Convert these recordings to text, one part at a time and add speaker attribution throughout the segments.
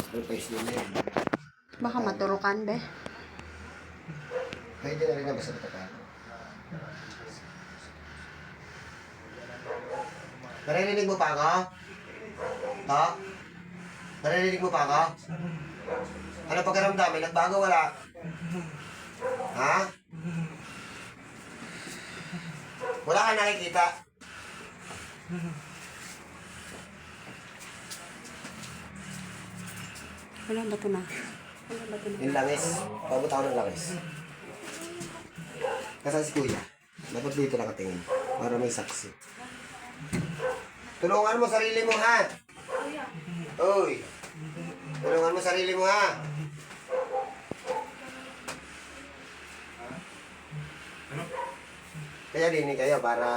Speaker 1: Replace nyo na yan.
Speaker 2: Baka maturukan, be.
Speaker 1: Pwede na rin na basta natapago. Naririnig mo pa ako? Ha? Naririnig mo pa ako? Ano pagkaramdam? May nagbago wala? Ha? Wala ka nakikita?
Speaker 2: Wala ba ito na? Wala ba ito na?
Speaker 1: Yung langis. Pabot ako ng langis. Kasaan si kuya? Dapat dito nakatingin. Para may saksi. Tulungan mo sarili mo, ha? Uy! Tulungan mo sarili mo, ha? Kaya dinig kayo para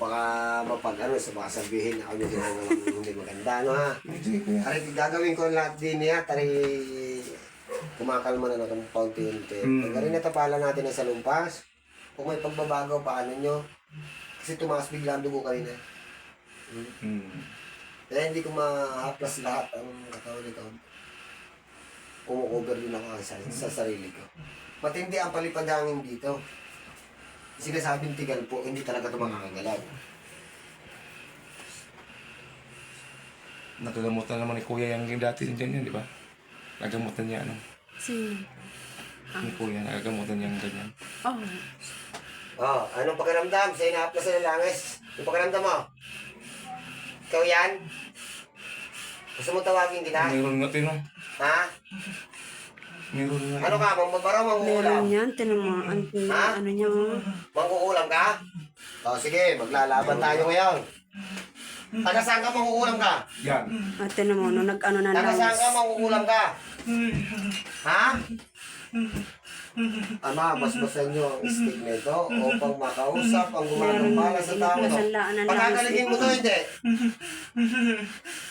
Speaker 1: baka mapag-ano, baka sabihin ako nyo ginagawa hindi maganda, no, ha? Tari, gagawin ko lahat din niya, tari kumakalma na ng paunti-unti. Pag rin natapalan natin ang salumpas, kung may pagbabago, paano nyo? Kasi tumakas bigla ang dugo kanina. Kaya hindi ko ma-haplas lahat ang katawan nito. Kumukover din ako sa sarili ko. Matindi ang palipadangin dito. Sinasabing tigal po, hindi talaga ito makakagalaw.
Speaker 3: Nagagamutan naman ni Kuya yung dati dyan yan, di ba? Nagamutan niya, ano?
Speaker 2: Sino?
Speaker 3: Ni Kuya, nagagamutan niya yung ganyan.
Speaker 2: Oh.
Speaker 1: Oh, anong pakiramdam? Sa inahaplas na langis. Yung pakiramdam mo? Ikaw yan? Gusto mo tawagin kita?
Speaker 3: Meron nga, Tino.
Speaker 1: Ha?
Speaker 3: Meron nga.
Speaker 1: Ano ka? Mambabaro, manguulam?
Speaker 2: Meron yan. Tinan mo.
Speaker 1: Ha?
Speaker 2: Ano niya, oh.
Speaker 1: Manguulam ka? O sige, maglalaban tayo ngayon. Taga saan ka manguulam ka?
Speaker 3: Yan.
Speaker 2: Tinan mo, no, nag-ano na
Speaker 1: Taga saan ka manguulam ka? Ha? Ama, basbasan nyo ang stick nito upang makausap ang gumagambala sa tao to. Pagkagalingin mo to, hindi.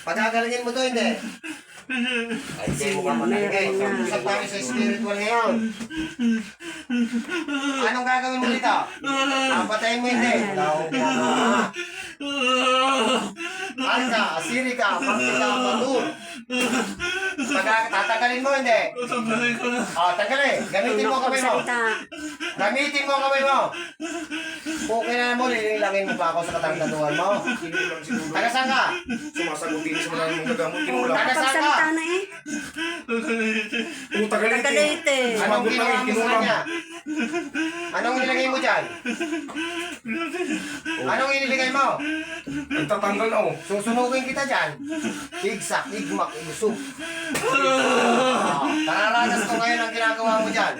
Speaker 1: Pagkagalingin mo to, hindi. Ay, hindi mo ka manalagay. Usap tayo sa spiritual ngayon. Anong gagawin mo dito? Papatayin mo, hindi. Alka, asiri ka, pangkita, patur. Tatagalin mo, hindi. Tagalin. Gamitin mo kamay mo. Gamitin mo kamay mo. Okay na mo, lililangin mo pa ako sa katangaduhan mo. Taga saan ka?
Speaker 3: Sumasagot din sa mga yung gagamot. Kinulang.
Speaker 1: Taga saan ka?
Speaker 2: Pagsalita na eh.
Speaker 3: Tagalit.
Speaker 2: Tagalit eh.
Speaker 1: Anong ginawa mo sa kanya? Anong nilagay mo dyan? Anong iniligay mo?
Speaker 3: Nagtatanggal na, oh.
Speaker 1: Susunugin kita dyan. Igsak, igmak, igusog. Tararanas ko ngayon ang ginagawa mo dyan.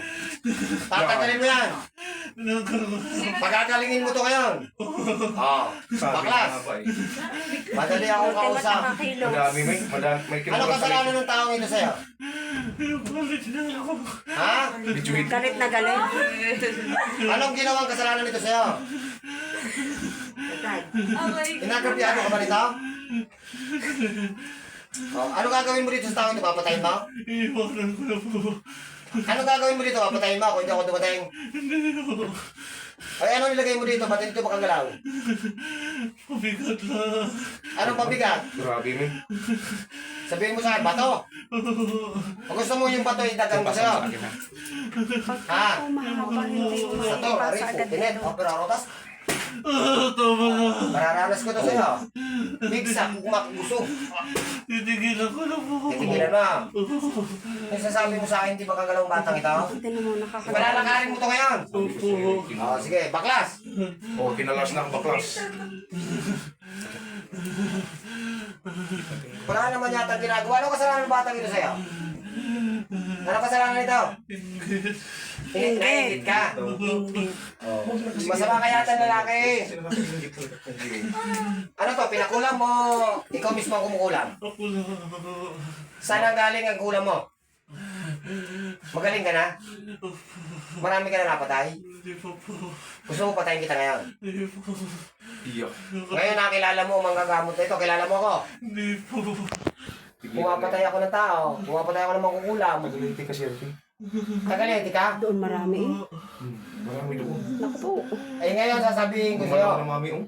Speaker 1: Tatagalin mo yan. Pagagalingin mo to ngayon. Baklas. Madali akong kausap.
Speaker 3: Madami, may
Speaker 1: Ano
Speaker 3: kinulang
Speaker 1: kasalanan ng taong ito sa'yo? Ha?
Speaker 3: Bichuhit.
Speaker 2: Galit na galit.
Speaker 1: Anong ginawang kasalanan nito sa'yo? Inagabyado ka ba nito? Ano gagawin mo dito sa taong ito? Papatayin mo? Ano gagawin mo dito? Papatayin mo kung hindi ako dumating? Ay, anong nilagay mo dito? Ba't dito makagalaw?
Speaker 4: Pabigat lang.
Speaker 1: Anong pabigat?
Speaker 3: Grabe, men.
Speaker 1: Sabihin mo sa akin, bato. Kung gusto mo yung bato, idagang mo sa'yo. Ha?
Speaker 2: Oh, mahaba. Hindi mo
Speaker 1: Sa to,
Speaker 2: maipasa
Speaker 1: Arif,
Speaker 2: agad
Speaker 1: tinet,
Speaker 2: dito.
Speaker 1: pero rotas.
Speaker 4: Tama na.
Speaker 1: Mararanas ko to sa'yo. Bigsak, ukmak, gusto.
Speaker 4: Titigilan ko na po.
Speaker 1: Titigilan mo. Yung sasabi mo sa akin, di ba kagalaw ang batang ito?
Speaker 2: Tinan mo, nakakagalit.
Speaker 1: Palalakarin mo to ngayon.
Speaker 4: Opo.
Speaker 1: Sige, baklas.
Speaker 3: Oh, kinalas na ang baklas.
Speaker 1: Wala naman yata ginagawa. Ano kasalanan ng batang ito sa'yo? Ano kasalanan nito? Naingit ka. Masama ka yata lalaki. Ano to, pinakulam mo? Ikaw mismo ang kumukulam.
Speaker 4: Ako na.
Speaker 1: Saan ang galing ang kulam mo? Magaling ka na? Marami ka na napatay?
Speaker 4: Hindi pa po.
Speaker 1: Gusto mo patayin kita ngayon?
Speaker 4: Hindi po.
Speaker 3: Iyak.
Speaker 1: Ngayon nakilala mo ang manggagamot na ito. Kilala mo ako.
Speaker 4: Hindi po.
Speaker 1: Pumapatay ako ng tao. Pumapatay ako ng mangkukulam.
Speaker 3: Magaliti ka, Shelby.
Speaker 1: Tagaliti ka?
Speaker 2: Doon marami eh.
Speaker 3: Marami doon.
Speaker 2: Naku po.
Speaker 1: Ay ngayon sasabihin ko sa'yo.
Speaker 3: Wala na mami, oh.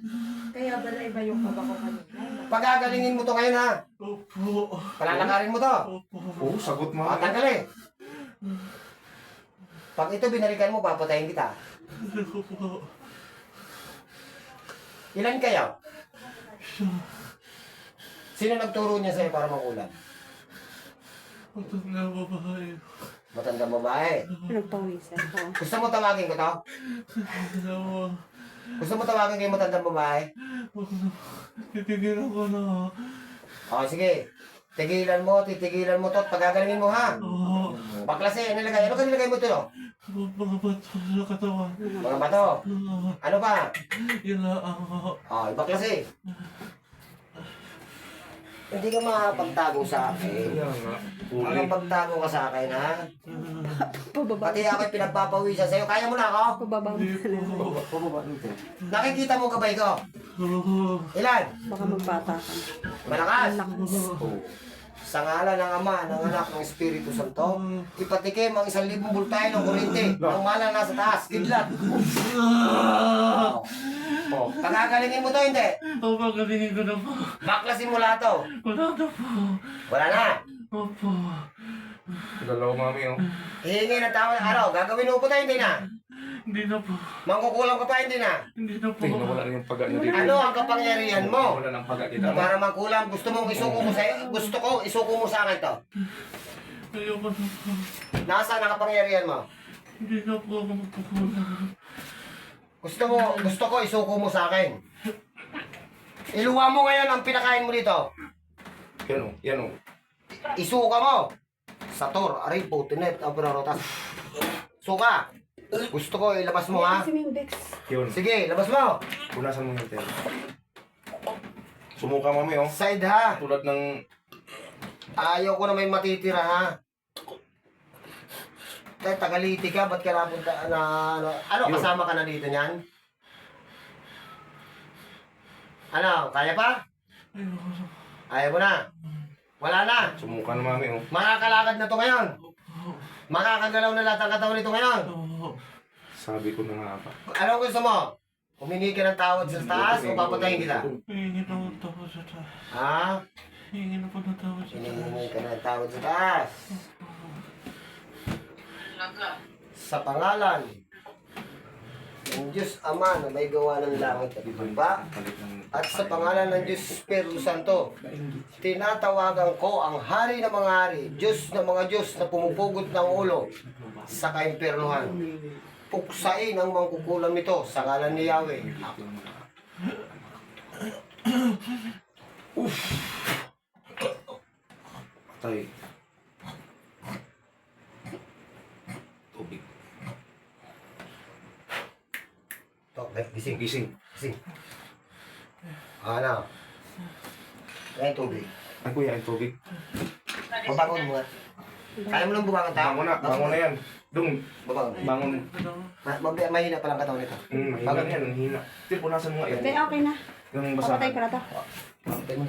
Speaker 5: Kaya pala iba yung kaba ko kanina.
Speaker 1: Pagagalingin mo to ngayon ha.
Speaker 4: Opo.
Speaker 1: Palalakarin mo to.
Speaker 4: Opo.
Speaker 3: Oo, sagot mo.
Speaker 1: O, tanggalin. Pag ito binalikan mo, papatayin kita.
Speaker 4: Hindi ko po.
Speaker 1: Ilan kayo? Sino nagturo niya sa'yo para makulam?
Speaker 4: Matanda babae.
Speaker 1: Matandang babae.
Speaker 2: Nagpawisan ko.
Speaker 1: Gusto mo tawagin ko to?
Speaker 4: Dalawa.
Speaker 1: Gusto mo tawagin kayo matandang babae?
Speaker 4: Huwag na. Titigilan ko na.
Speaker 1: O, sige. Titigilan mo to at pagagalingin mo ha.
Speaker 4: Oo.
Speaker 1: Baklase, nilagay. Ano ka nilagay mo to?
Speaker 4: Mga bato sa katawan.
Speaker 1: Mga bato. Ano pa?
Speaker 4: Yun lang ako.
Speaker 1: O, ibaklase. Hindi ka makapagtago sa akin.
Speaker 3: Kaya nga.
Speaker 1: Ang pagtago ka sa akin, ha?
Speaker 2: Pababa.
Speaker 1: Pati ako'y pinagpapawisan sa'yo. Kaya mo na ako?
Speaker 2: Pababa mo na lang.
Speaker 3: Pababa dito.
Speaker 1: Nakikita mo gabay ko?
Speaker 4: Oo.
Speaker 1: Ilan?
Speaker 2: Baka magpatakan.
Speaker 1: Malakas.
Speaker 2: Lakas.
Speaker 1: Sa ngalan ng Ama, ng Anak, ng Espiritu Santo, ipatikim ang 1,000 bultahe ng kuryente ng mana nasa taas, kidlat. Oh, pagagalingin mo to, hindi.
Speaker 4: O, pagalingin ko na po.
Speaker 1: Baklasin mo lahat to.
Speaker 4: Wala na po.
Speaker 1: Wala na.
Speaker 4: Opo.
Speaker 3: Dalawa mami, oh.
Speaker 1: Hihingi ng tao ng araw. Gagawin mo po tayo, hindi na.
Speaker 4: Hindi na po.
Speaker 1: Mangkukulang ka pa, hindi na.
Speaker 4: Hindi na po.
Speaker 3: Tingnan, nawala na yung paga niya dito.
Speaker 1: Ano ang kapangyarihan mo?
Speaker 3: Wala ng paga dito.
Speaker 1: Para magkulang, gusto mong isuko mo sa gusto ko, isuko mo sa akin to.
Speaker 4: Ayoko na po.
Speaker 1: Nasaan ang kapangyarihan mo?
Speaker 4: Hindi na po ako magkukulang.
Speaker 1: Gusto ko, isuko mo sa akin. Iluwa mo ngayon ang pinakain mo dito.
Speaker 3: Yan, oh. Yan, oh.
Speaker 1: Isuka mo. Sator, Aripo, Tinet, Abrarotas. Suka. Gusto ko, ilabas mo ha.
Speaker 2: Kasi may Bex.
Speaker 3: Yun.
Speaker 1: Sige, labas mo.
Speaker 3: Punasan mo yung tayo. Sumuka mami, oh.
Speaker 1: Side ha.
Speaker 3: Tulad ng...
Speaker 1: Ayaw ko na may matitira ha. Dahil tagaliti ka, ba't ka napunta na ano
Speaker 3: Yun.
Speaker 1: kasama ka na dito niyan? Ano, kaya pa?
Speaker 4: Ayoko na.
Speaker 1: Ayaw mo na. Wala na.
Speaker 3: Sumuka na mami, oh.
Speaker 1: Makakalakad na to ngayon. Makakagalaw na lahat ang katawan nito ngayon.
Speaker 4: Oo.
Speaker 3: Sabi ko na nga pa.
Speaker 1: Ano gusto mo? Humingi ka ng tawad sa taas o papatayin kita?
Speaker 4: Hihingi na po tawad sa taas.
Speaker 1: Ha?
Speaker 4: Hihingi na po ng tawad sa taas.
Speaker 1: Humingi ka ng tawad sa taas. Sa pangalan ng Diyos Ama na may gawa ng langit at lupa, at sa pangalan ng Diyos Espiritu Santo, tinatawagan ko ang hari ng mga hari, Diyos ng mga Diyos na pumupugot ng ulo sa kaimpernuhan. Puksain ang mangkukulam nito sa ngalan ni Yahweh.
Speaker 3: Patay. Tubig.
Speaker 1: Gising,
Speaker 3: Gising.
Speaker 1: gising. Ano? Ngayon tubig.
Speaker 3: Ay, kuya, yung tubig.
Speaker 1: Babangon mo nga. Kaya mo lang bumangon tao?
Speaker 3: Bangon na yan. Dung,
Speaker 1: Babangon.
Speaker 3: bangon.
Speaker 1: Mahina pa lang katawan nito.
Speaker 3: Mahina yan, mahina. Til, punasan mo nga yan.
Speaker 2: Okay na.
Speaker 3: Yung
Speaker 2: Papatay
Speaker 3: basahan.
Speaker 2: ko na to.
Speaker 1: Patay mo.